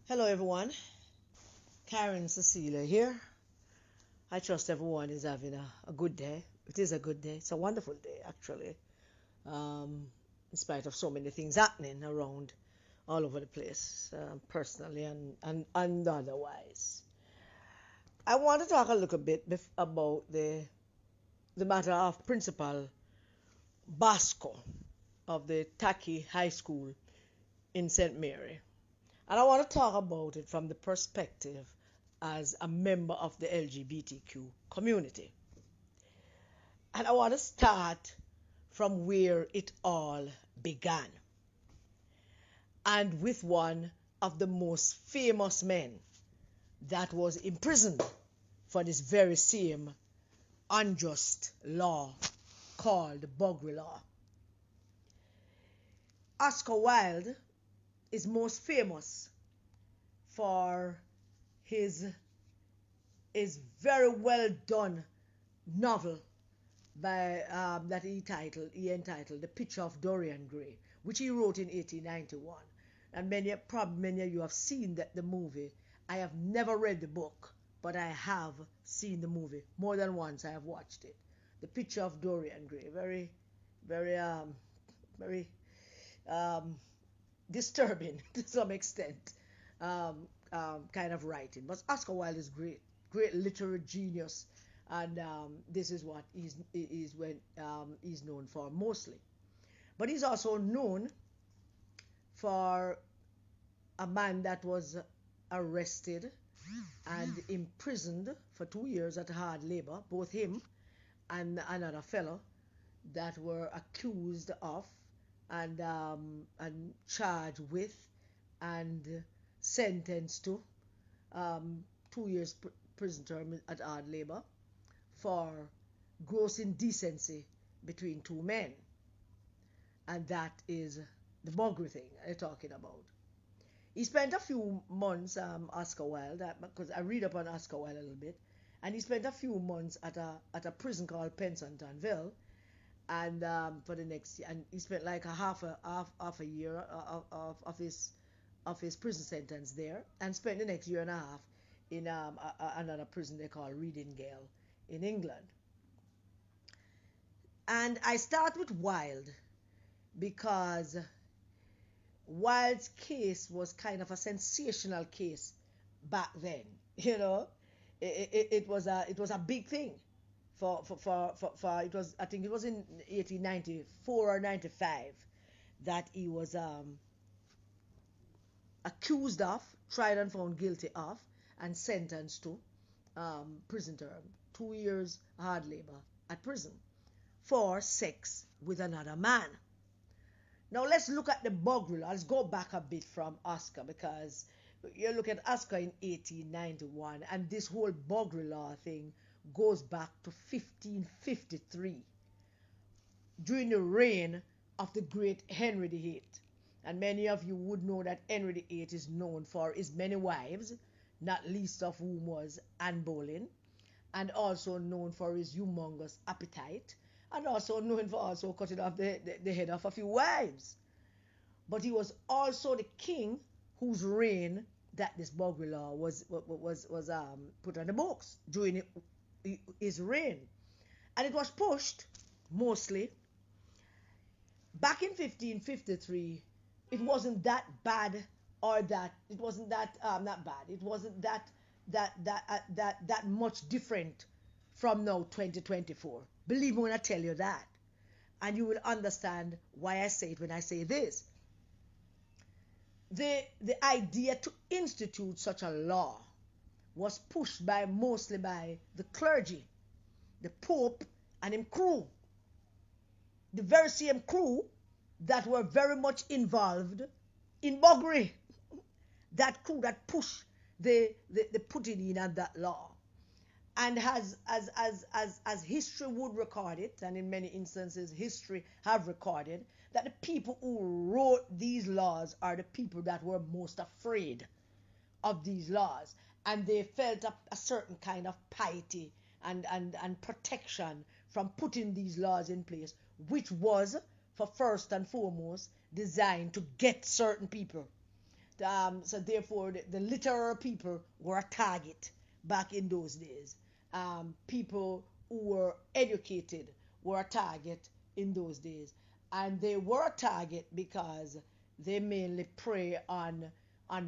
Hello, everyone. Karen Cecilia here. I trust everyone is having a good day. It is a good day. It's a wonderful day, actually, um, in spite of so many things happening around all over the place, personally and otherwise. I want to talk a little bit about the matter of Principal Basco of the Taki High School in St. Mary. And I want to talk about it from the perspective as a member of the LGBTQ community. And I want to start from where it all began, and with one of the most famous men that was imprisoned for this very same unjust law called the Buggery law. Oscar Wilde is most famous for his his very well done novel by he entitled The Picture of Dorian Gray, which he wrote in 1891. And many of you have seen the movie. I have never read the book, but I have seen the movie more than once. I have watched it. The Picture of Dorian Gray, very very um, disturbing to some extent, kind of writing. But Oscar Wilde is great literary genius, and this is what he's known for mostly. But he's also known for a man that was arrested and imprisoned for 2 years at hard labor, both him and another fellow that were accused of and charged with and sentenced to 2 years prison term at hard labor for gross indecency between two men, and that is the Buggery thing I'm talking about. He spent a few months, Oscar Wilde, because I read up on Oscar Wilde a little bit, and he spent a few months at a prison called Pensatonville, and for the next year, and he spent like half a year of his prison sentence there, and spent the next year and a half in another prison they call Reading Gaol in England. And I start with Wilde because Wilde's case was kind of a sensational case back then. You know, it was a big thing for it was, I think it was in 1894 or 95 that he was accused of, tried and found guilty of, and sentenced to prison term, 2 years hard labor at prison for sex with another man. Now let's look at the Buggery law. Let's go back a bit from Oscar, because you look at Oscar in 1891, and this whole Buggery law thing goes back to 1553, during the reign of the great Henry VIII. And many of you would know that Henry VIII is known for his many wives, not least of whom was Anne Boleyn, and also known for his humongous appetite, and also known for also cutting off the head of a few wives. But he was also the king whose reign that this Buggery law was put on the books during his reign. And it was pushed mostly back in 1553. It wasn't that bad, or that it wasn't that not bad. It wasn't that much different from now 2024. Believe me when I tell you that, and you will understand why I say it when I say this. The idea to institute such a law was pushed by mostly by the clergy, the Pope, and him crew, the very same crew that were very much involved in Buggery, that crew that pushed the putting in of that law. And as history would record it, and in many instances history have recorded, that the people who wrote these laws are the people that were most afraid of these laws, and they felt a certain kind of piety and protection from putting these laws in place, which was, for first and foremost, designed to get certain people So therefore, the literal people were a target back in those days. People who were educated were a target in those days, and they were a target because they mainly prey on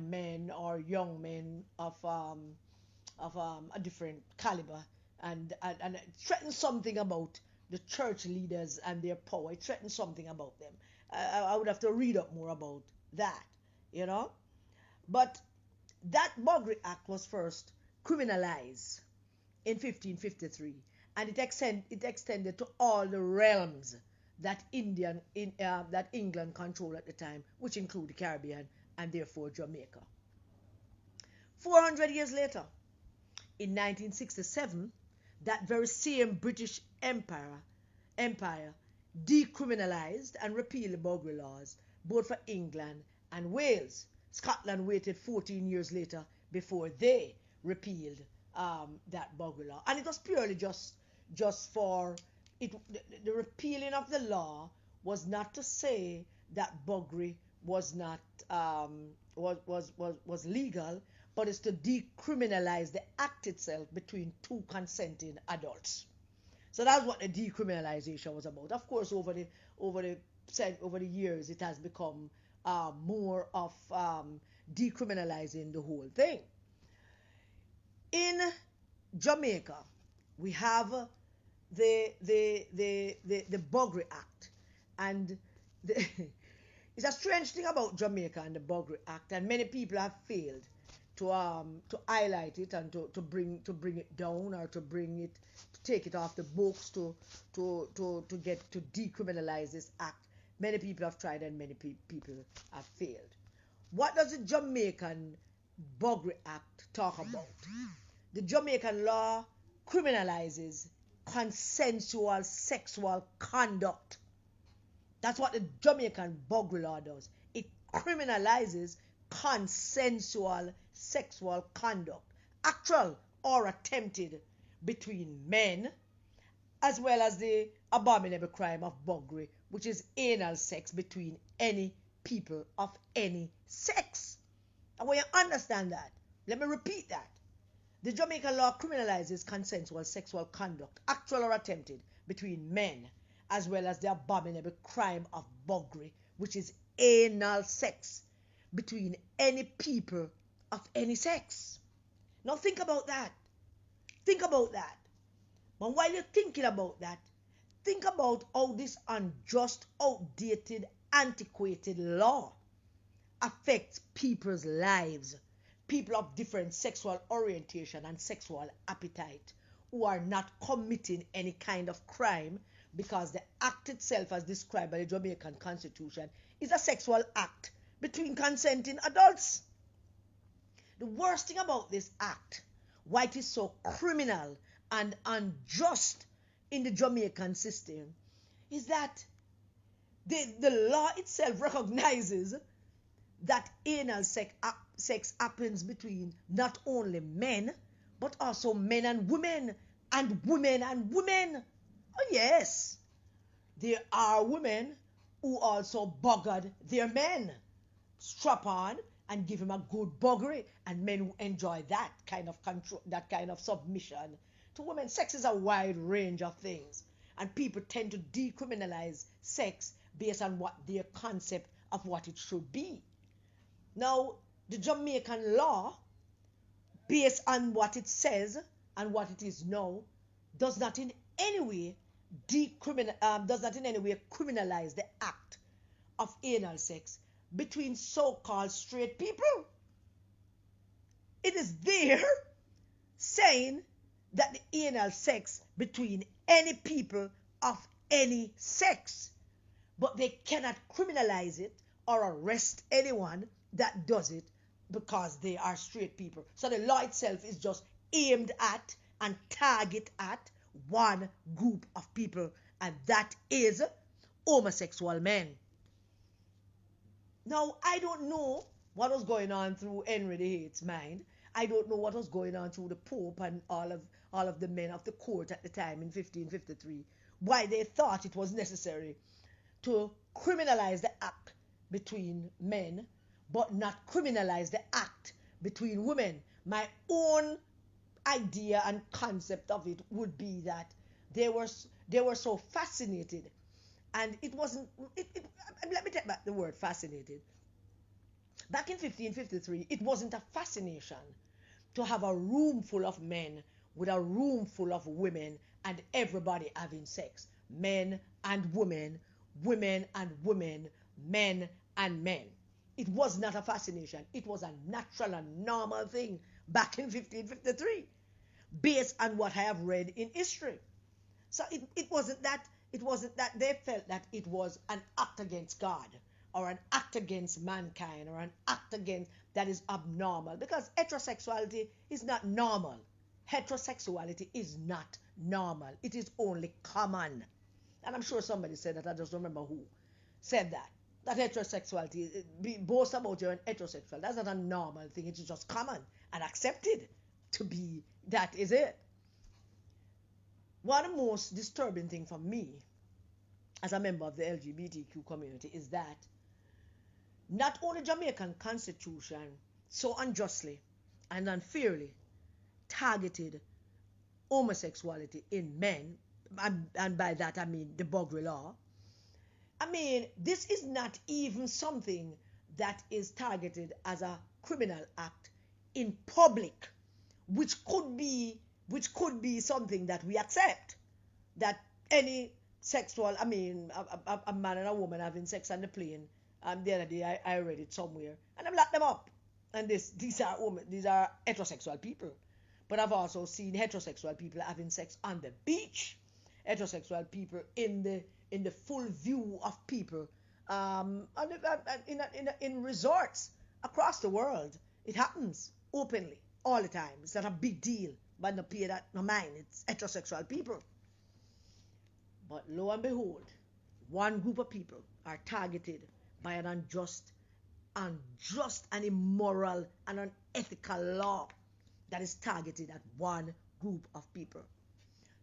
men or young men of a different caliber, and it threatens something about the church leaders and their power. It threatens something about them. I would have to read up more about that, you know. But that Buggery Act was first criminalized in 1553, and it extended to all the realms that England controlled at the time, which include the Caribbean and therefore Jamaica. 400 years later, in 1967, that very same British Empire decriminalized and repealed the Buggery laws, both for England and Wales. Scotland waited 14 years later before they repealed that Buggery law, and it was purely just for it. The repealing of the law was not to say that Buggery was not was legal, but it's to decriminalize the act itself between two consenting adults. So that's what the decriminalization was about. Of course, over the years, it has become more of decriminalizing the whole thing. In Jamaica, we have the Buggery Act, and it's a strange thing about Jamaica and the Buggery Act, and many people have failed to highlight it and to bring it down, or to take it off the books, to decriminalize this act. Many people have tried and many people have failed. What does the Jamaican Buggery Act talk about? The Jamaican law criminalizes consensual sexual conduct. That's what the Jamaican Buggery law does. It criminalizes consensual sexual conduct, actual or attempted, between men, as well as the abominable crime of Buggery, which is anal sex between any people of any sex. And when you understand that, let me repeat that. The Jamaican law criminalizes consensual sexual conduct, actual or attempted, between men, as well as the abominable crime of Buggery, which is anal sex between any people of any sex. Now think about that. Think about that. But while you're thinking about that, think about how this unjust, outdated, antiquated law affects people's lives. People of different sexual orientation and sexual appetite who are not committing any kind of crime, because the act itself, as described by the Jamaican Constitution, is a sexual act between consenting adults. The worst thing about this act, why it is so criminal and unjust in the Jamaican system, is that the law itself recognizes that anal sex happens between not only men, but also men and women, and women and women. Oh yes, there are women who also buggered their men, strap on and give him a good buggery, and men who enjoy that kind of control, that kind of submission to women. Sex is a wide range of things, and people tend to decriminalize sex based on what their concept of what it should be. Now, the Jamaican law, based on what it says and what it is now, does not in any way criminalize the act of anal sex between so-called straight people. It is there saying that the anal sex between any people of any sex, but they cannot criminalize it or arrest anyone that does it because they are straight people. So the law itself is just aimed at and target at one group of people, and that is homosexual men. Now, I don't know what was going on through Henry VIII's mind. I don't know what was going on through the Pope and all of the men of the court at the time in 1553, why they thought it was necessary to criminalize the act between men, but not criminalize the act between women. My own idea and concept of it would be that they were so fascinated, and it wasn't let me take back the word fascinated. Back in 1553, it wasn't a fascination to have a room full of men with a room full of women and everybody having sex. Men and women, women and women, men and men. It was not a fascination. It was a natural and normal thing back in 1553, based on what I have read in history. So it wasn't that they felt that it was an act against God or an act against mankind or an act against that is abnormal, because heterosexuality is not normal. Heterosexuality is not normal. It is only common. And I'm sure somebody said that, I just don't remember who said that. That heterosexuality, boast about you're an heterosexual. That's not a normal thing. It's just common and accepted to be. That is it. One of the most disturbing thing for me as a member of the LGBTQ community is that not only Jamaican constitution so unjustly and unfairly targeted homosexuality in men, and by that I mean the Buggery law. I mean, this is not even something that is targeted as a criminal act in public, which could be something that we accept, that any sexual, I mean, a man and a woman having sex on the plane. The other day I read it somewhere, and I've locked them up. And these are heterosexual people, but I've also seen heterosexual people having sex on the beach, heterosexual people in the full view of people, in resorts across the world. It happens openly all the time. It's not a big deal, but no pay that no mind. It's heterosexual people. But lo and behold, one group of people are targeted by an unjust and immoral and unethical law that is targeted at one group of people.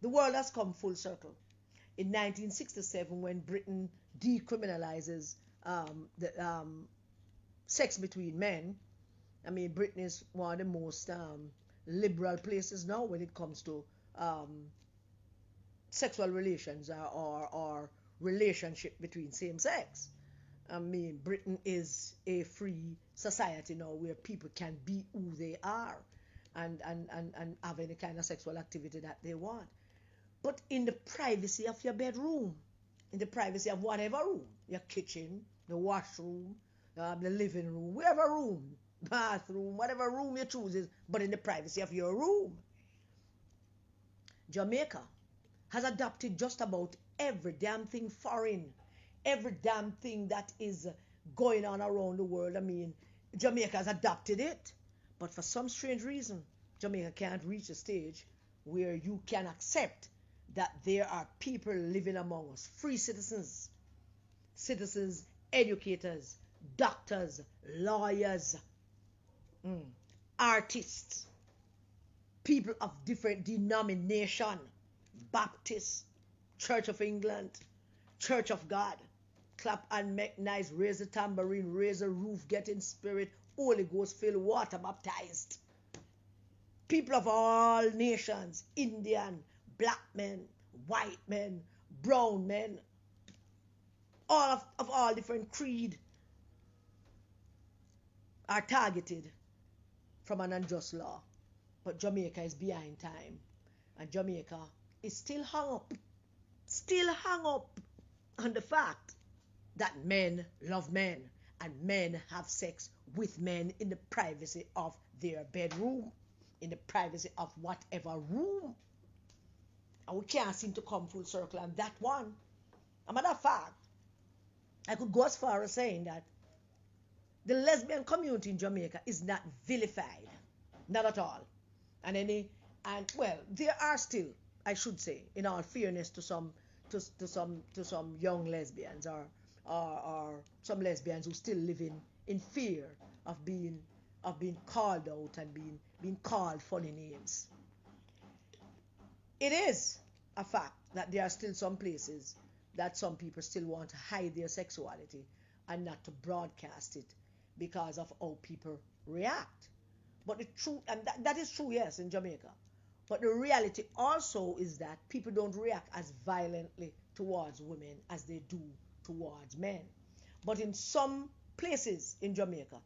The world has come full circle. In 1967, when Britain decriminalizes the sex between men, I mean, Britain is one of the most liberal places now when it comes to sexual relations or relationship between same sex. I mean, Britain is a free society now where people can be who they are and have any kind of sexual activity that they want. But in the privacy of your bedroom, in the privacy of whatever room, your kitchen, the washroom, the living room, whatever room, bathroom, whatever room you choose, but in the privacy of your room. Jamaica has adopted just about every damn thing foreign, every damn thing that is going on around the world. I mean, Jamaica has adopted it. But for some strange reason, Jamaica can't reach a stage where you can accept that there are people living among us, free citizens, educators, doctors, lawyers, artists, people of different denomination, Baptist, Church of England, Church of God, clap and make nice, raise the tambourine, raise the roof, get in spirit, Holy Ghost filled, water baptized. People of all nations, Indian, black men, white men, brown men, all of all different creed are targeted from an unjust law. But Jamaica is behind time, and Jamaica is still hung up on the fact that men love men and men have sex with men in the privacy of their bedroom, in the privacy of whatever room. And we can't seem to come full circle on that one. As a matter of fact, I could go as far as saying that the lesbian community in Jamaica is not vilified, not at all. And well, there are still, I should say, in all fairness to some young lesbians or some lesbians who still live in fear of being called out and being called funny names. It is a fact that there are still some places that some people still want to hide their sexuality and not to broadcast it because of how people react. But the truth, and that is true, yes, in Jamaica. But the reality also is that people don't react as violently towards women as they do towards men. But in some places in Jamaica,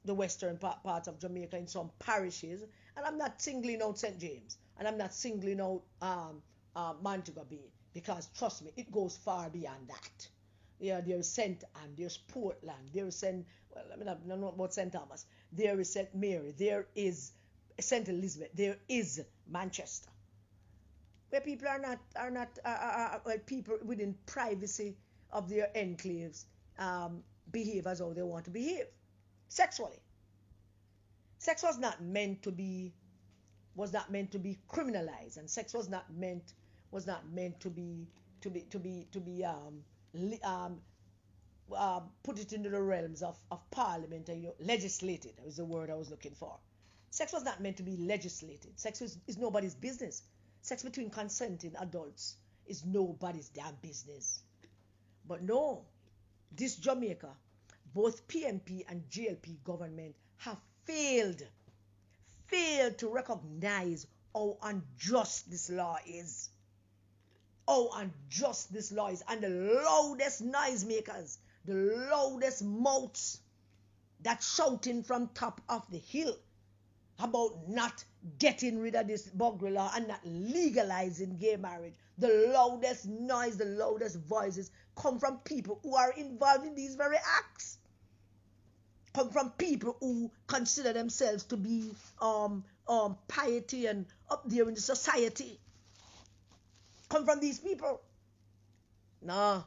the western part of Jamaica, in some parishes, and I'm not singling out St. James, and I'm not singling out Montego Bay, because trust me, it goes far beyond that. Yeah, there's St. Anne, there's Portland, there's St. Well, I mean, I don't know about St. Thomas, there is St. Mary, there is St. Elizabeth, there is Manchester, where people well, people within privacy of their enclaves behave as how they want to behave sexually. Sex was not meant to be criminalized, and sex was not meant to be put it into the realms of parliament and legislated. That was the word I was looking for. Sex was not meant to be legislated. Sex is nobody's business. Sex between consenting adults is nobody's damn business. But no, this Jamaica, both PNP and JLP government have failed to recognize how unjust this law is. How unjust this law is. And the loudest noisemakers, the loudest mouths that shouting from top of the hill about not getting rid of this Buggery law and not legalizing gay marriage, the loudest noise, the loudest voices come from people who are involved in these very acts. Come from people who consider themselves to be piety and up there in the society. Come from these people. Nah,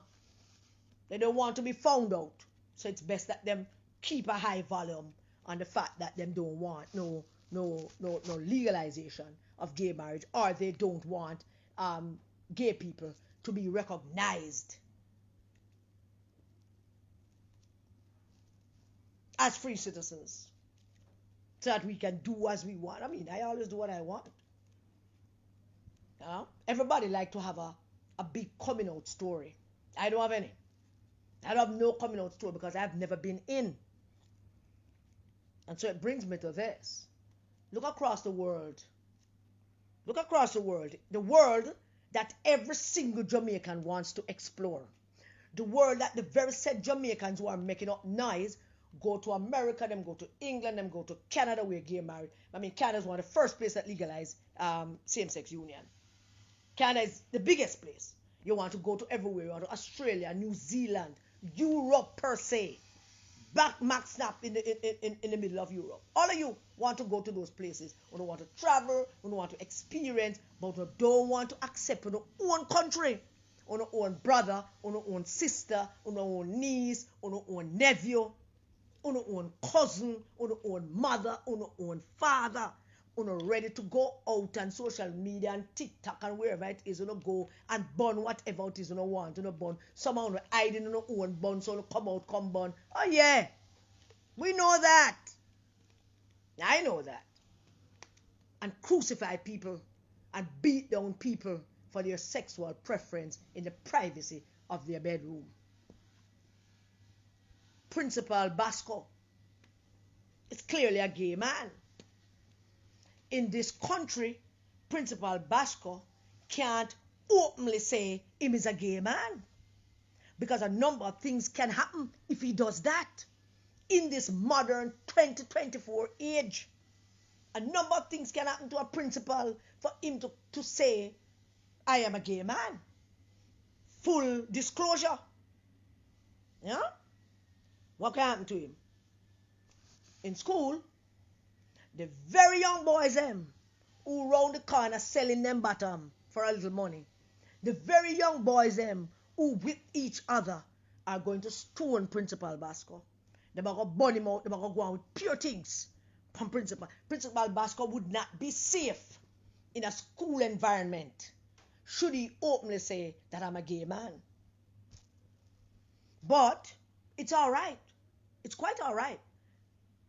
they don't want to be found out, so it's best that them keep a high volume on the fact that them don't want no legalization of gay marriage, or they don't want gay people to be recognized as free citizens, so that we can do as we want. I mean, I always do what I want. Everybody like to have a big coming out story. I don't have any. I don't have no coming out story because I've never been in. And so it brings me to this. Look across the world. Look across the world. The world that every single Jamaican wants to explore. The world that the very said Jamaicans who are making up noise go to America, them go to England, them go to Canada where gay marriage. I mean, Canada is one of the first places that legalized same-sex union. Canada is the biggest place. You want to go to everywhere. You want to Australia, New Zealand, Europe per se. Back snap in the middle of Europe. All of you want to go to those places. You don't want to travel, you don't want to experience, but you don't want to accept your own country, your own brother, your own sister, your own niece, your own nephew, your own cousin, your own mother, your own father. Ready to go out on social media and TikTok and wherever it is, go and burn whatever it is want to burn. Someone hiding in their own bun, so come burn. Oh yeah, we know that. I know that. And crucify people and beat down people for their sexual preference in the privacy of their bedroom. Principal Basco is clearly a gay man. In this country, Principal Basco can't openly say him is a gay man, because a number of things can happen if he does that. In this modern 2024 age, a number of things can happen to a principal for him to say, I am a gay man. Full disclosure. Yeah? What can happen to him? In school, the very young boys who round the corner selling them bottom for a little money, the very young boys who with each other are going to stone Principal Basco. They're going to burn him out. They're going to go on with pure things from Principal. Principal Basco would not be safe in a school environment should he openly say that I'm a gay man. But it's all right. It's quite all right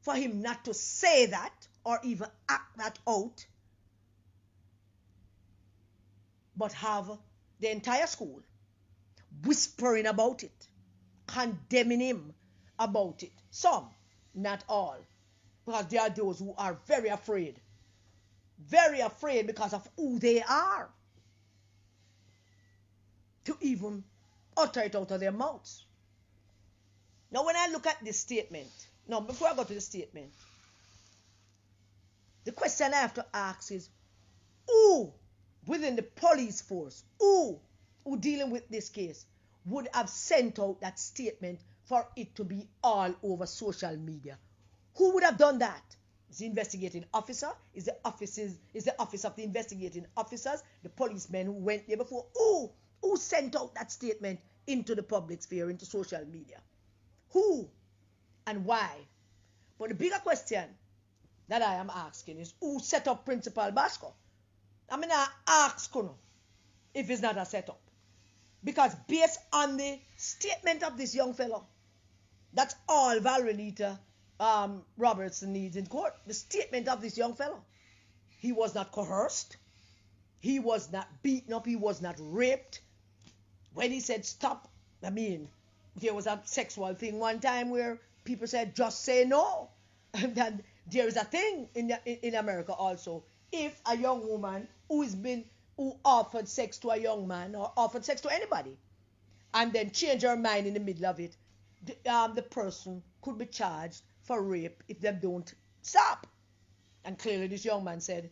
for him not to say that or even act that out, but have the entire school whispering about it, condemning him about it. Some, Not all. Because there are those who are very afraid because of who they are, to even utter it out of their mouths. Now, when I look at this statement, now, before I go to the statement, the question I have to ask is, who within the police force, who dealing with this case, would have sent out that statement for it to be all over social media? Who would have done that? Is the investigating officer? Is the office of the investigating officers? The policemen who went there before? Who sent out that statement into the public sphere, into social media? Who and why? But the bigger question that I am asking is, who set up Principal Basco? I mean, I ask you if it's not a setup. Because based on the statement of this young fellow, that's all Valenita Robertson needs in court. The statement of this young fellow. He was not coerced. He was not beaten up. He was not raped. When he said stop, I mean, there was a sexual thing one time where people said just say no. And then there is a thing in America also. If a young woman who offered sex to a young man or offered sex to anybody and then change her mind in the middle of it, the person could be charged for rape if they don't stop. And clearly this young man said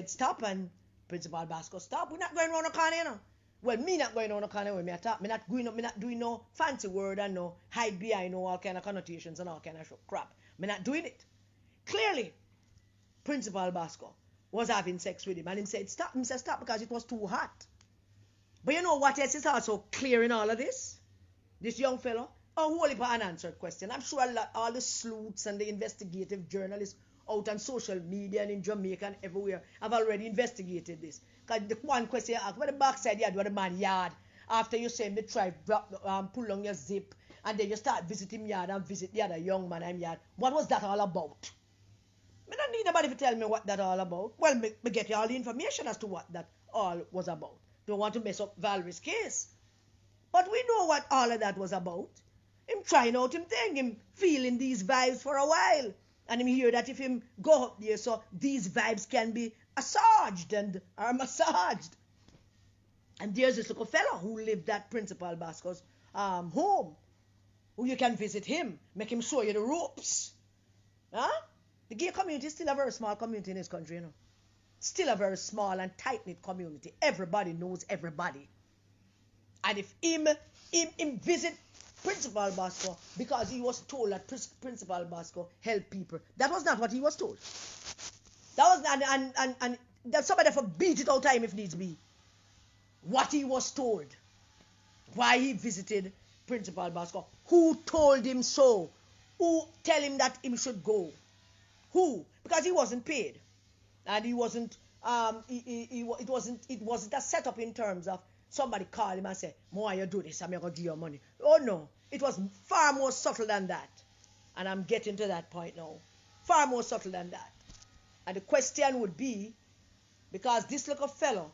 stop, and Principal Basco stop. We're not going around the corner, you know. Well, me not going around the corner when me attack. Me not going up, me not doing no fancy word and no hide behind no all kind of connotations and all kind of crap. Me not doing it. Clearly, Principal Basco was having sex with him and he said stop. He said stop because it was too hot. But you know what else is also clear in all of this? This young fellow, a whole heap of unanswered question. I'm sure all the sleuths and the investigative journalists out on social media and in Jamaica and everywhere have already investigated this. Because the one question you ask, what the backside yard, what the man yard, after you say him the tribe, pull down your zip, and then you start visiting yard and visit the other young man in yard. What was that all about? I don't need nobody to tell me what that all about. Well, me get you all the information as to what that all was about. Don't want to mess up Valerie's case. But we know what all of that was about. Him trying out him thing, him feeling these vibes for a while. And him hear that if him go up there, so these vibes can be assuaged and are massaged. And there's this little fella who lived at Principal Basco's home, who you can visit him, make him show you the ropes. Huh? The gay community is still a very small community in this country, you know. Still a very small and tight-knit community. Everybody knows everybody. And if him visit Principal Basco because he was told that Principal Basco helped people, that was not what he was told. That was and that somebody for beat it all time if needs be. What he was told, why he visited Principal Basco, who told him so, who tell him that he should go. Who? Because he wasn't paid, and he wasn't. It wasn't a setup in terms of somebody call him and say, "Why you do this? I'm gonna give you your money." Oh no, it was far more subtle than that, and I'm getting to that point now. Far more subtle than that, and the question would be, because this little fellow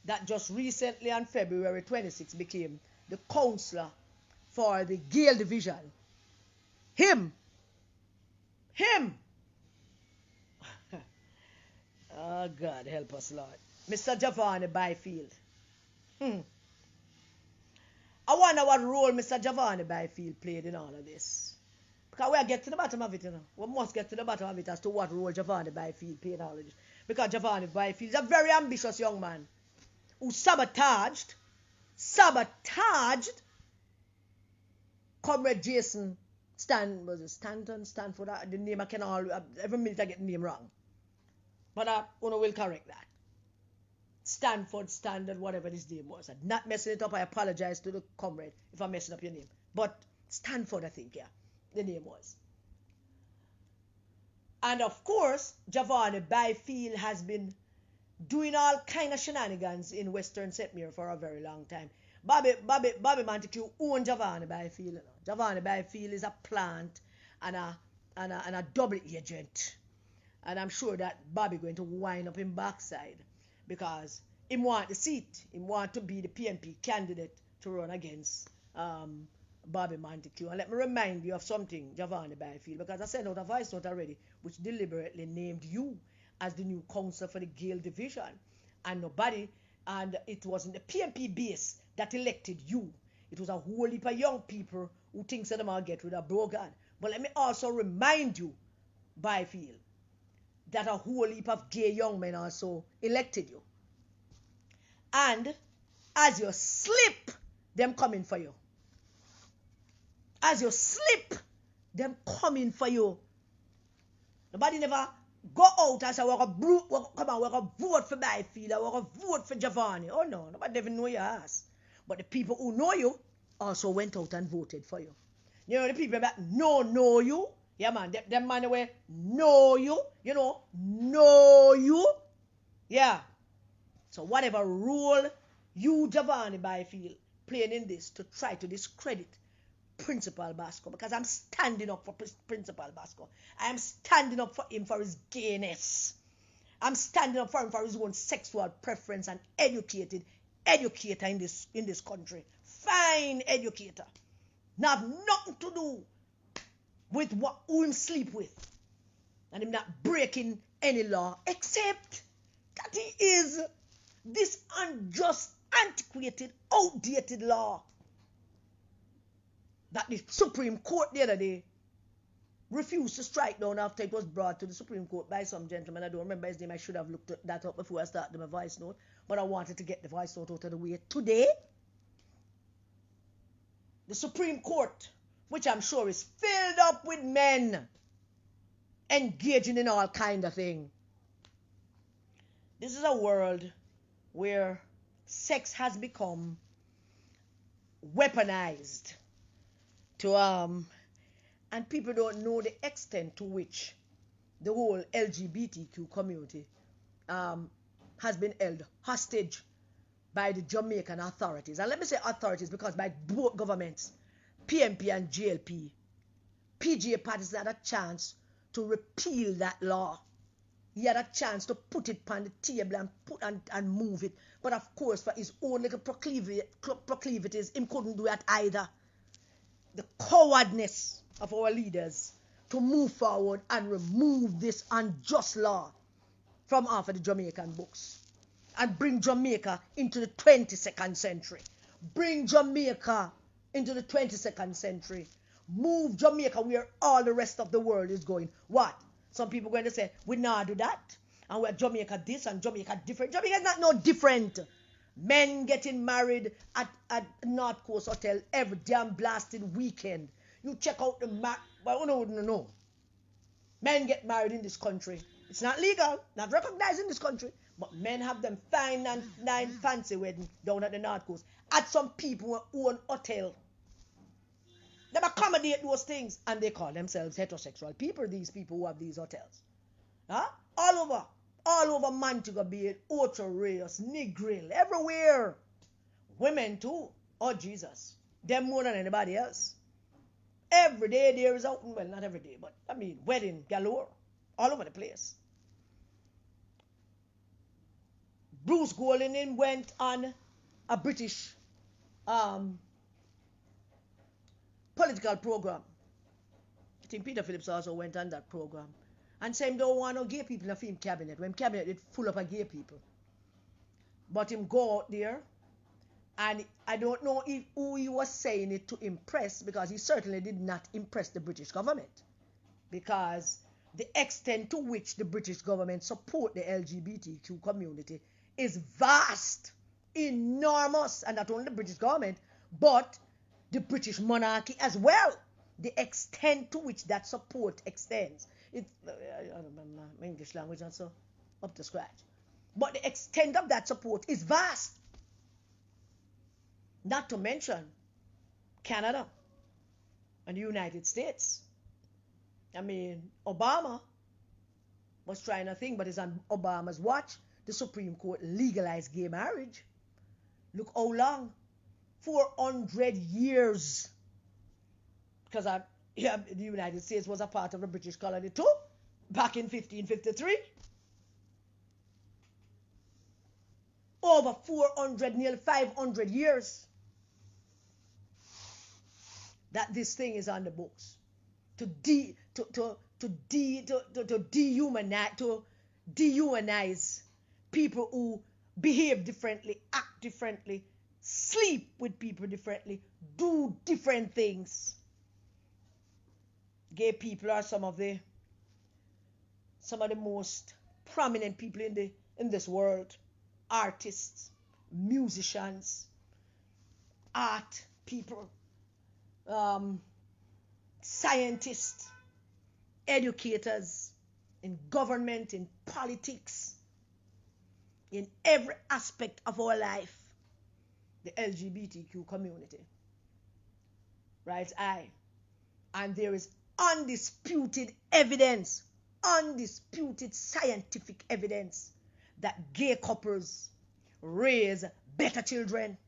that just recently on February 26 became the counselor for the Gale Division, him. Oh, God, help us, Lord. Mr. Giovanni Byfield. I wonder what role Mr. Giovanni Byfield played in all of this. Because we'll get to the bottom of it, you know. We must get to the bottom of it as to what role Giovanni Byfield played in all of this. Because Giovanni Byfield is a very ambitious young man who sabotaged Comrade Jason Stanford, the name I can every minute I get the name wrong. But will correct that. Stanford, Standard, whatever his name was. I'm not messing it up. I apologize to the comrade if I'm messing up your name. But Stanford, I think, yeah, the name was. And of course, Giovanni Byfield has been doing all kind of shenanigans in Western St. Mary for a very long time. Bobby Montague owned Giovanni Byfield. You know. Giovanni Byfield is a plant and a double agent. And I'm sure that Bobby going to wind up in backside because he want the seat. He want to be the PNP candidate to run against Bobby Montague. And let me remind you of something, Giovanni Byfield, because I sent out a voice note already, which deliberately named you as the new counsel for the Gale division. And it wasn't the PMP base that elected you. It was a whole heap of young people who thinks that they might get rid of Brogan. But let me also remind you, Byfield, that a whole heap of gay young men also elected you. And as you sleep, them coming for you. As you sleep, them coming for you. Nobody never go out and say, we're going to vote for Byfield, we're going to vote for Giovanni. Oh no, nobody even know your ass. But the people who know you also went out and voted for you. You know, the people that know you, yeah man, them man away know you, know you. Yeah. So whatever role you, Giovanni Byfield, playing in this to try to discredit Principal Basco, because I'm standing up for Principal Basco. I am standing up for him for his gayness. I'm standing up for him for his own sexual preference and educator in this country. Fine educator. Now have nothing to do with who him sleep with. And him not breaking any law, except that he is this unjust, antiquated, outdated law that the Supreme Court the other day refused to strike down after it was brought to the Supreme Court by some gentleman. I don't remember his name. I should have looked that up before I started my voice note. But I wanted to get the voice note out of the way today. The Supreme Court, which I'm sure is filled up with men engaging in all kind of thing. This is a world where sex has become weaponized to and people don't know the extent to which the whole LGBTQ community has been held hostage by the Jamaican authorities. And let me say authorities because by both governments, PMP and JLP, PGA parties had a chance to repeal that law. He had a chance to put it on the table and move it. But of course, for his own little proclivities, he couldn't do that either. The cowardness of our leaders to move forward and remove this unjust law from off of the Jamaican books and bring Jamaica into the 22nd century. Bring Jamaica into the 22nd century. Move Jamaica where all the rest of the world is going. What? Some people are going to say, we not do that. And we're Jamaica this and Jamaica different. Jamaica is not no different. Men getting married at North Coast Hotel every damn blasted weekend. You check out the map. Well, no. Men get married in this country. It's not legal, not recognized in this country. But men have them fine and nine fancy wedding down at the North Coast. At some people who own hotel. They accommodate those things. And they call themselves heterosexual people, these people who have these hotels. Huh? All over Montego Bay, Ocho Rios, Negril, everywhere. Women too. Oh, Jesus. Them more than anybody else. Every day there is out, well, not every day, but I mean, wedding galore. All over the place. Bruce Golding went on a British political program. I think Peter Phillips also went on that program. And said him don't want no gay people in the film cabinet. When cabinet is full of gay people. But him go out there, and I don't know who he was saying it to impress, because he certainly did not impress the British government. Because the extent to which the British government support the LGBTQ community is vast, enormous, and not only the British government, but the British monarchy as well. The extent to which that support extends. I don't remember my English language and so up to scratch. But the extent of that support is vast. Not to mention Canada and the United States. I mean, Obama was trying a thing, but it's on Obama's watch. The Supreme Court legalized gay marriage. Look how long. 400 years. Because the United States was a part of the British colony too, back in 1553. Over 400, nearly 500 years. that this thing is on the books to dehumanize people who behave differently, act differently, sleep with people differently, do different things. Gay people are some of the most prominent people in this world. Artists, musicians, art people, scientists, educators, in government, in politics, in every aspect of our life, the LGBTQ community. Right? And there is undisputed evidence, undisputed scientific evidence that gay couples raise better children.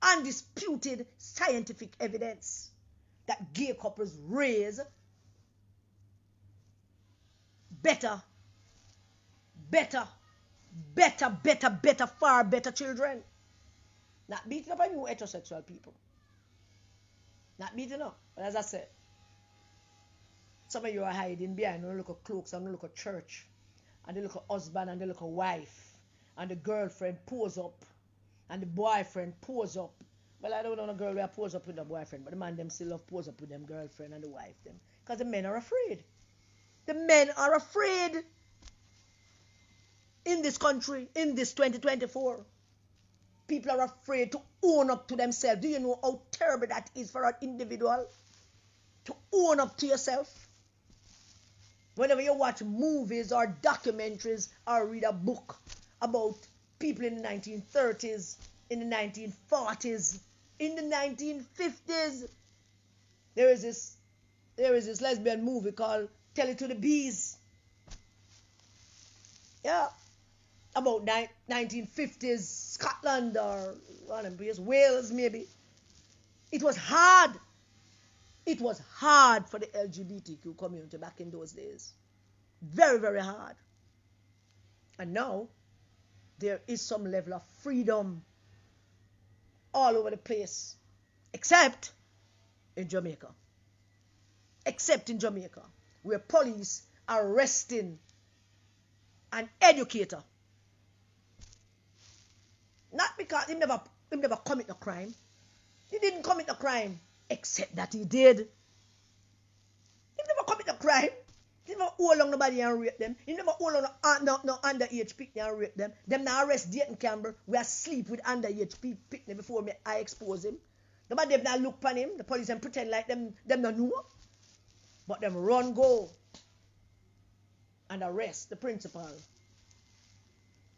Undisputed scientific evidence that gay couples raise better, far better children. Not beating up on you heterosexual people. Not beating up. But as I said, some of you are hiding behind no little cloaks and no little church. And the little husband and the little wife. And the girlfriend pose up. And the boyfriend pose up. Well, I don't know a girl who pose up with the boyfriend, but the man them still love pose up with them girlfriend and the wife them. Because the men are afraid. The men are afraid in this country, in this 2024. People are afraid to own up to themselves. Do you know how terrible that is for an individual? To own up to yourself? Whenever you watch movies or documentaries or read a book about people in the 1930s, in the 1940s, in the 1950s, there is this lesbian movie called Tell It to the Bees. Yeah. About 1950s Scotland or Wales maybe. It was hard. It was hard for the LGBTQ community back in those days. Very, very hard. And now, there is some level of freedom all over the place. Except in Jamaica. Except in Jamaica. Where police are arresting an educator. Not because he never commit a crime. He didn't commit a crime. Except that he did. He never commit a crime. He never hold on nobody and rape them. He never hold on no underage picnic and rape them. Them now arrest Dayton Campbell. We are sleep with underage picnic before I expose him. Nobody them now look upon him. The police and pretend like them not know. But them run go and arrest the principal.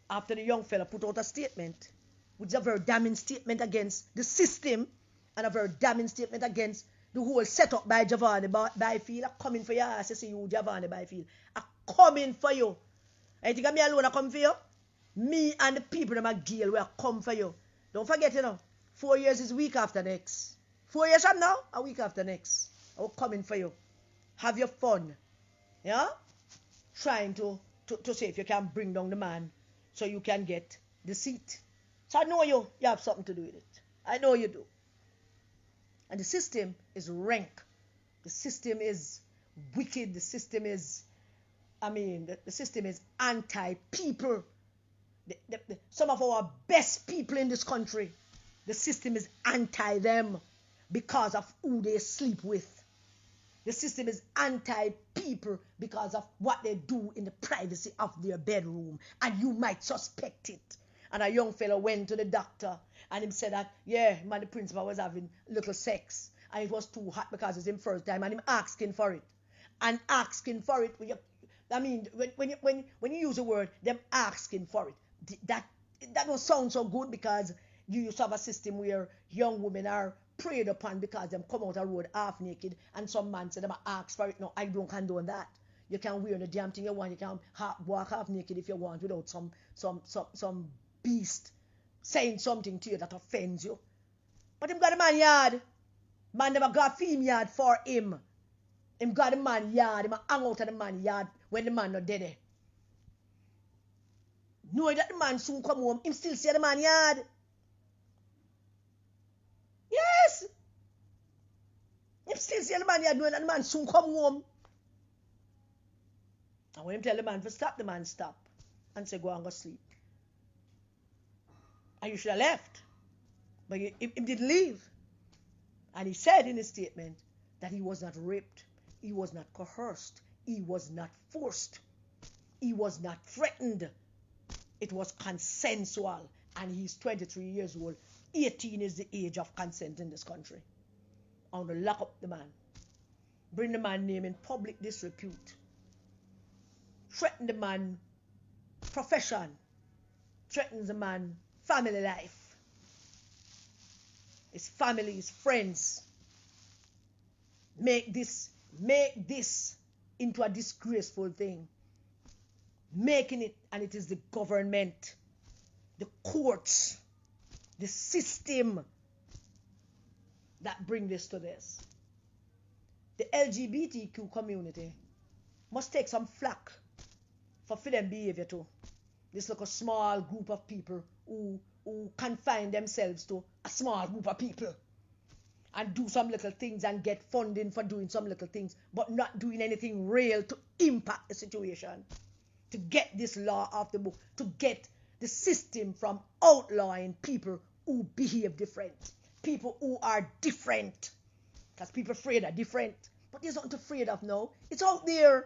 After the young fella put out a statement, which is a very damning statement against the system and a very damning statement against the whole setup by Giovanni Byfield. I'm coming for your ass, you see you, Giovanni Byfield. I'm coming for you. And you think me alone I come for you? Me and the people that are gay will come for you. Don't forget, 4 years is week after next. 4 years from now, a week after next. I'm coming for you. Have your fun. Yeah? Trying to see if you can bring down the man so you can get the seat. So I know you have something to do with it. I know you do. And the system is rank. The system is wicked. The system is, the system is anti-people. Some of our best people in this country, the system is anti-them because of who they sleep with. The system is anti-people because of what they do in the privacy of their bedroom. And you might suspect it. And a young fellow went to the doctor and he said that, the principal was having little sex. And it was too hot because it's his first time and him asking for it. And asking for it, when you use the word, them asking for it, that don't sound so good because you used to have a system where young women are preyed upon because them come out a road half naked and some man said them ask for it. No, I don't condone that. You can wear the damn thing you want. You can walk half naked if you want without some beast saying something to you that offends you. But him got a man yard. Man never got female yard for him. Him got a man yard. Him hang out of the man yard when the man not dead. Knowing that the man soon come home, him still see the man yard. Yes. Him still see the man here doing, and the man soon come home. And when him tell the man to stop, the man stop. And say, go and go sleep. And you should have left. But he didn't leave. And he said in his statement that he was not raped. He was not coerced. He was not forced. He was not threatened. It was consensual. And he's 23 years old. 18 is the age of consent in this country. I want to lock up the man. Bring the man name in public disrepute. Threaten the man profession. Threatens the man family life. His family, his friends. Make this into a disgraceful thing. Making it, and it is the government, the courts, the system that bring this to this. The LGBTQ community must take some flack for them behavior too. This like a small group of people who confine themselves to a small group of people and do some little things and get funding for doing some little things, but not doing anything real to impact the situation, to get this law off the book, to get the system from outlawing people who behave different, people who are different, because people afraid are different. But there's nothing to afraid of now. It's out there.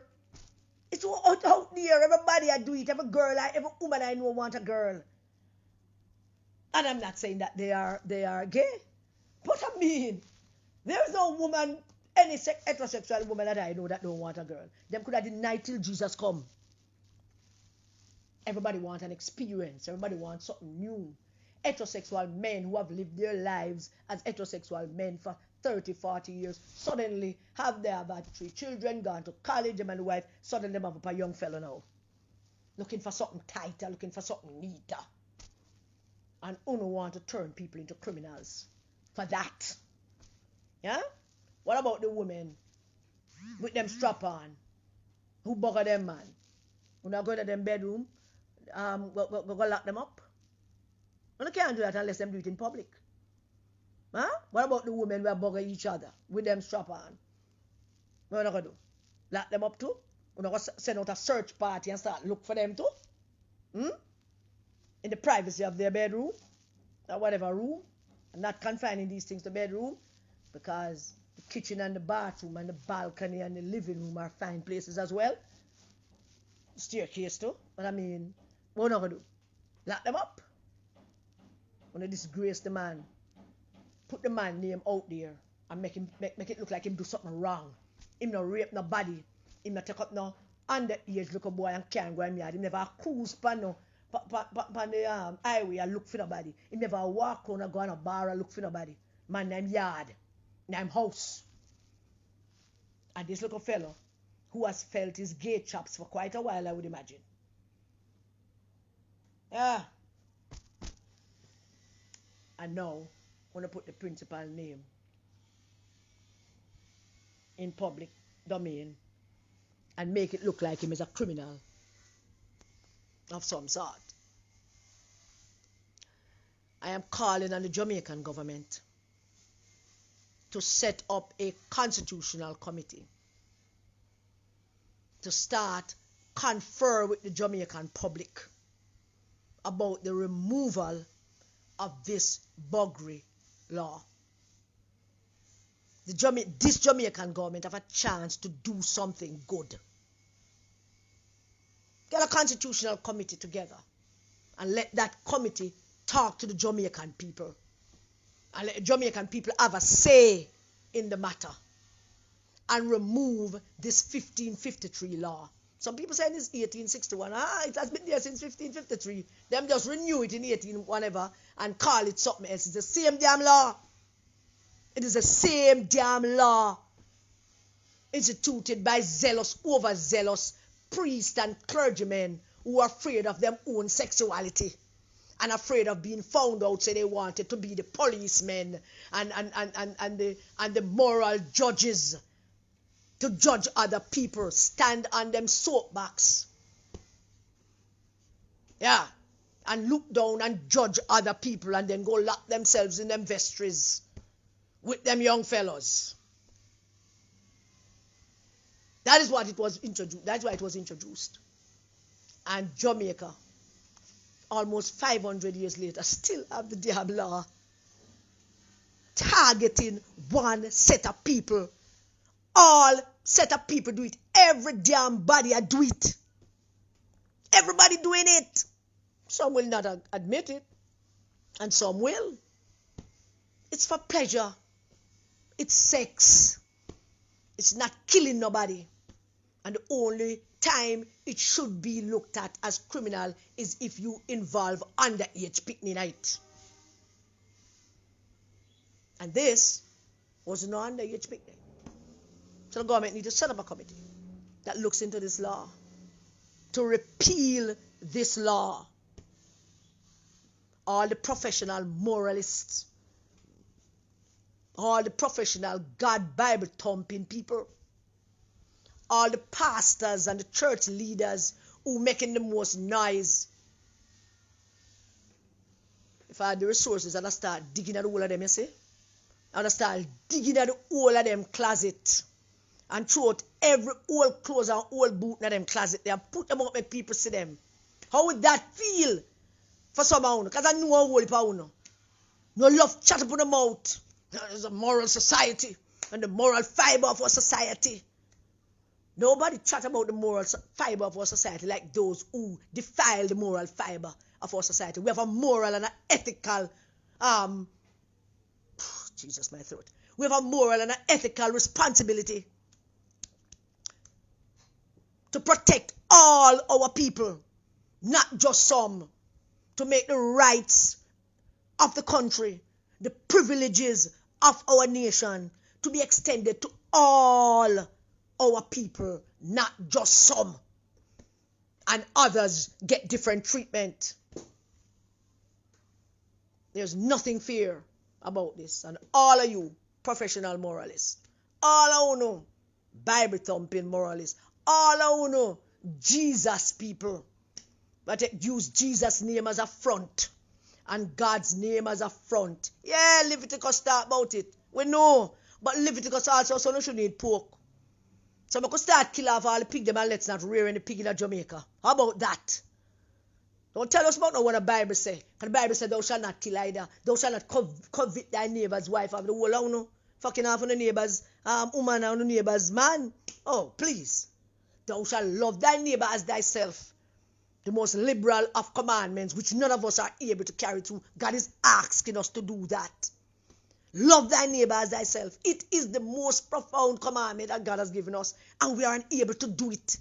It's out there. Everybody I do it. Every woman I know want a girl. And I'm not saying that they are gay. But I mean, there's no woman, any heterosexual woman that I know that don't want a girl. Them could have denied till Jesus come. Everybody wants an experience. Everybody wants something new. Heterosexual men who have lived their lives as heterosexual men for 30, 40 years, suddenly have their about 3 children, gone to college, them and the wife, suddenly them have up a young fellow now. Looking for something tighter, looking for something neater. And Uno want to turn people into criminals for that. Yeah? What about the women with them strap on? Who bugger them man? When I go to them bedroom, go lock them up. And I can't do that unless them do it in public. Huh? What about the women who are bugger each other with them strap on? What are you going to do? Lock them up too? We're not going to send out a search party and start look for them too? In the privacy of their bedroom or whatever room, and not confining these things to bedroom, because the kitchen and the bathroom and the balcony and the living room are fine places as well. Staircase too. But I mean, what are we not going to do? Lock them up. When they disgrace the man, put the man name out there and make it look like him do something wrong. Him no rape nobody. Him no take up no underage little boy and can't go in yard. Him never cruise pan no the highway and look for nobody. He never walk on or go on a bar and look for nobody. Man name yard, name house. And this little fellow who has felt his gay chops for quite a while, I would imagine. Yeah. And now, I want to put the principal name in public domain and make it look like him as a criminal of some sort. I am calling on the Jamaican government to set up a constitutional committee to start confer with the Jamaican public about the removal of this Buggery law. This Jamaican government have a chance to do something good. Get a constitutional committee together and let that committee talk to the Jamaican people and let the Jamaican people have a say in the matter and remove this 1553 law. Some people say it's 1861. It has been there since 1553. Them just renew it in 18 whatever and call it something else. It's the same damn law. It is the same damn law instituted by overzealous priests and clergymen who are afraid of their own sexuality and afraid of being found out, say they wanted to be the policemen and the moral judges to judge other people, stand on them soapbox. Yeah. And look down and judge other people and then go lock themselves in them vestries with them young fellows. That is what it was introduced. That's why it was introduced. And Jamaica, almost 500 years later, still have the damn law targeting one set of people. All set of people do it. Every damn body do it. Everybody doing it. Some will not admit it, and some will. It's for pleasure. It's sex. It's not killing nobody. And the only time it should be looked at as criminal is if you involve underage picnic night. And this was no underage picnic. So the government needs to set up a committee that looks into this law to repeal this law. All the professional moralists, all the professional God Bible thumping people, all the pastors and the church leaders who making the most noise. If I had the resources, I'd start digging at the hole of them, you see? I'd start digging at the hole of them closet and throw out every old clothes and old boot in them closet there and put them up, make people see them. How would that feel for some of you? Because I know how old people are. No love chat up on the mouth. There's a moral society and the moral fiber of our society. Nobody chat about the moral fiber of our society like those who defile the moral fiber of our society. We have a moral and an ethical, Jesus, my throat. We have a moral and an ethical responsibility to protect all our people, not just some, to make the rights of the country, the privileges of our nation, to be extended to all our people, not just some, and others get different treatment. There's nothing fair about this, and all of you professional moralists, all of you Bible thumping moralists, all of you Jesus people, but use Jesus' name as a front and God's name as a front. Yeah, Leviticus talk about it. We know, but Leviticus also so no should need pork. So we could start kill off all the pig them and let's not rear any pig in Jamaica. How about that? Don't tell us about what the Bible say. Because the Bible said thou shalt not kill either. Thou shalt not covet thy neighbor's wife of the whole of no. Fucking half of the neighbor's woman and the neighbor's man. Oh, please. Thou shalt love thy neighbor as thyself. The most liberal of commandments, which none of us are able to carry through. God is asking us to do that. Love thy neighbor as thyself. It is the most profound commandment that God has given us, and we are unable to do it.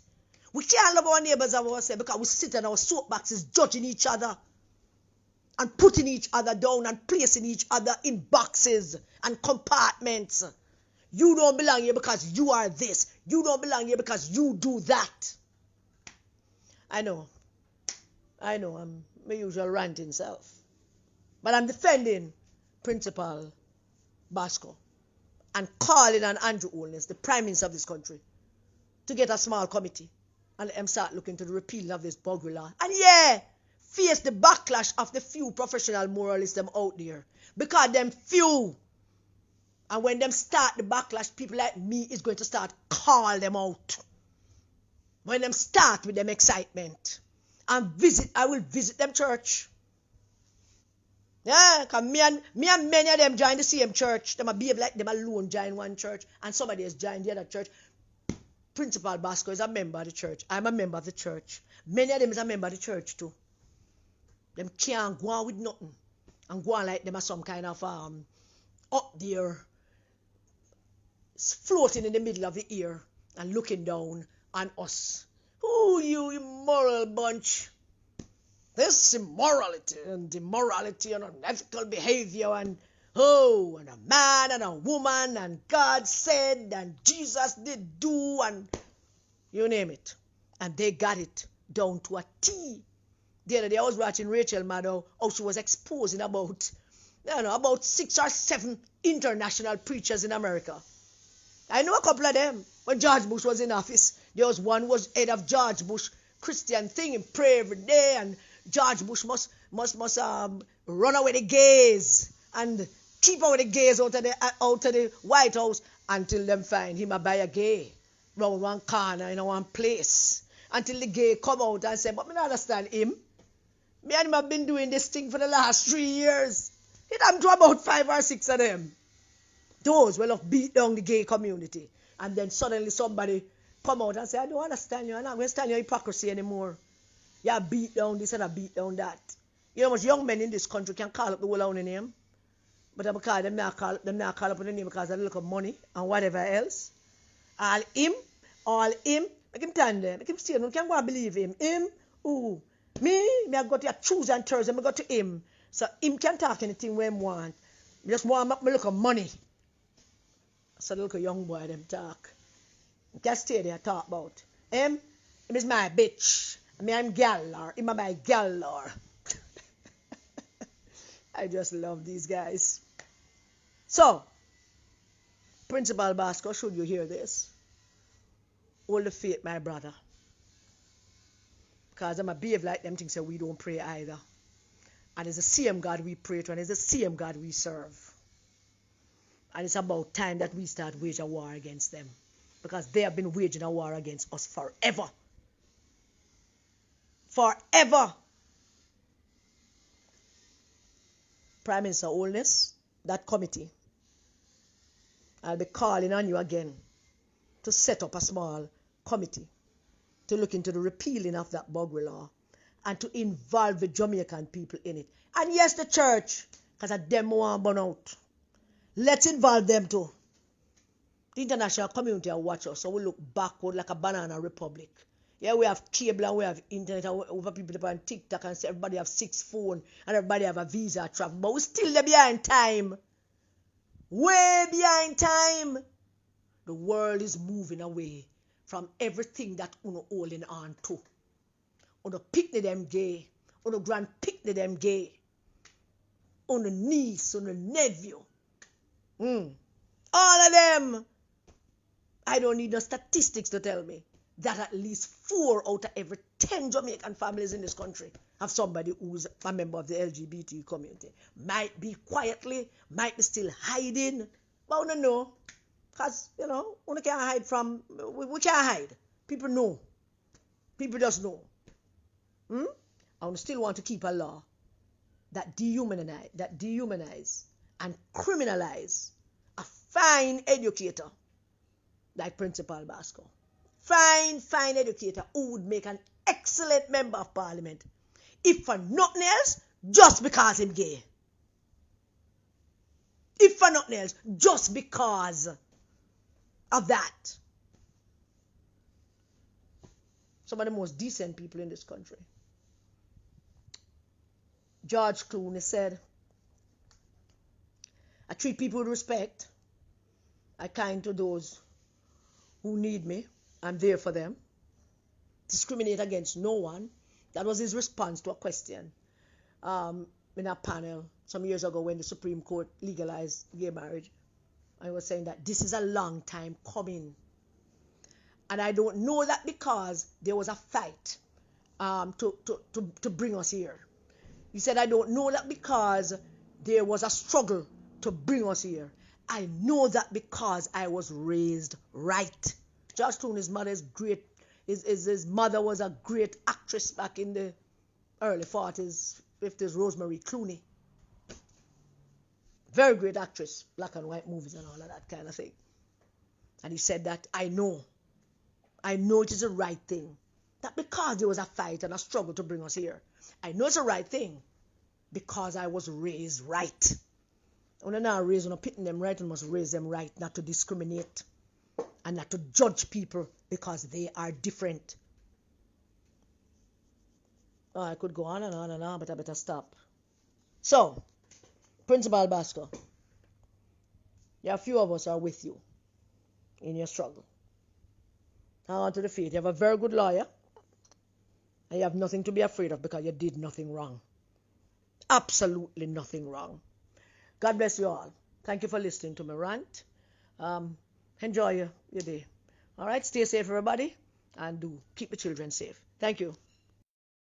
We can't love our neighbors as ourselves because we sit in our soapboxes judging each other and putting each other down and placing each other in boxes and compartments. You don't belong here because you are this. You don't belong here because you do that. I know, I'm my usual ranting self. But I'm defending Principal Basco and calling on Andrew Holness, the Prime Minister of this country, to get a small committee and let them start looking to the repeal of this Buggery law. And yeah, face the backlash of the few professional moralists them out there. Because them few. And when them start the backlash, people like me is going to start call them out. When them start with them excitement. And I will visit them church. Yeah, because me and many of them join the same church. Them a behave like them alone join one church. And somebody else join the other church. Principal Basco is a member of the church. I'm a member of the church. Many of them is a member of the church too. Them can't go on with nothing. And go on like them are some kind of up there floating in the middle of the air and looking down on us. Oh, you immoral bunch. This immorality and immorality and unethical behavior and a man and a woman and God said and Jesus did do and you name it. And they got it down to a T. The other day I was watching Rachel Maddow, how she was exposing about 6 or 7 international preachers in America. I know a couple of them. When George Bush was in office, there was one was head of George Bush Christian thing and pray every day, and George Bush must run away the gays and keep away the gays out of the White House until them find him a buy a gay. round one corner in one place until the gay come out and say, but me not understand him. Me and him have been doing this thing for the last 3 years. It happened to about 5 or 6 of them. Those will have beat down the gay community. And then suddenly somebody come out and say, I don't understand you. I'm not going to stand your hypocrisy anymore. You beat down this and I beat down that. You know much young men in this country can call up the whole own name. But I'm call them not call up the name because of the look of money and whatever else. All him. Make him stand there. Make him stay. No can go and believe him. Him, who? Me I go to Tuesday and Thursday, I go to him. So him can talk anything when him want. Me just want me look at money. So the little young boy them talk. You can stay there and talk about. Him is my bitch. I'm gal him my gal I just love these guys. So, Principal Basco, should you hear this? Hold the faith, my brother. Because I'm a behave like them things that we don't pray either. And it's the same God we pray to, and it's the same God we serve. And it's about time that we start waging a war against them. Because they have been waging a war against us forever. Forever. Prime Minister Holness, that committee, I'll be calling on you again to set up a small committee to look into the repealing of that Buggery law and to involve the Jamaican people in it. And yes, the church, because of them want burn out. Let's involve them too. The international community will watch us, so we look backward like a banana republic. Yeah, we have cable and we have internet and over people on TikTok and say everybody have 6 phones and everybody have a visa travel. But we're still behind time. Way behind time. The world is moving away from everything that uno holding on to. Uno picnic them gay. Uno grand picnic them gay. Uno niece, uno nephew. All of them. I don't need no statistics to tell me that at least 4 out of every 10 Jamaican families in this country have somebody who's a member of the LGBT community. Might be quietly, might be still hiding, but we don't know. Because, you know, we can't hide from, we can't hide. People know. People just know. I still want to keep a law that dehumanize and criminalize a fine educator like Principal Basco. Fine educator who would make an excellent member of parliament. If for nothing else, just because he's gay. If for nothing else, just because of that. Some of the most decent people in this country. George Clooney said, I treat people with respect. I kind to those who need me. I'm there for them. Discriminate against no one. That was his response to a question in a panel some years ago when the Supreme Court legalized gay marriage. I was saying that this is a long time coming. And I don't know that because there was a fight to bring us here. He said, I don't know that because there was a struggle to bring us here. I know that because I was raised right. George Clooney's mother is great. His mother was a great actress back in the early 40s, 50s, Rosemary Clooney. Very great actress, black and white movies and all of that kind of thing. And he said that I know it is the right thing. That because there was a fight and a struggle to bring us here, I know it's the right thing because I was raised right. When I'm not raised, when I'm picking them right, I must raise them right, not to discriminate and not to judge people because they are different. Oh, I could go on and on and on, but I better stop. So, Principal Basco, a few of us are with you in your struggle. Now on to the faith. You have a very good lawyer. And you have nothing to be afraid of because you did nothing wrong. Absolutely nothing wrong. God bless you all. Thank you for listening to my rant. Enjoy your day. All right, stay safe, everybody, and do keep the children safe. Thank you.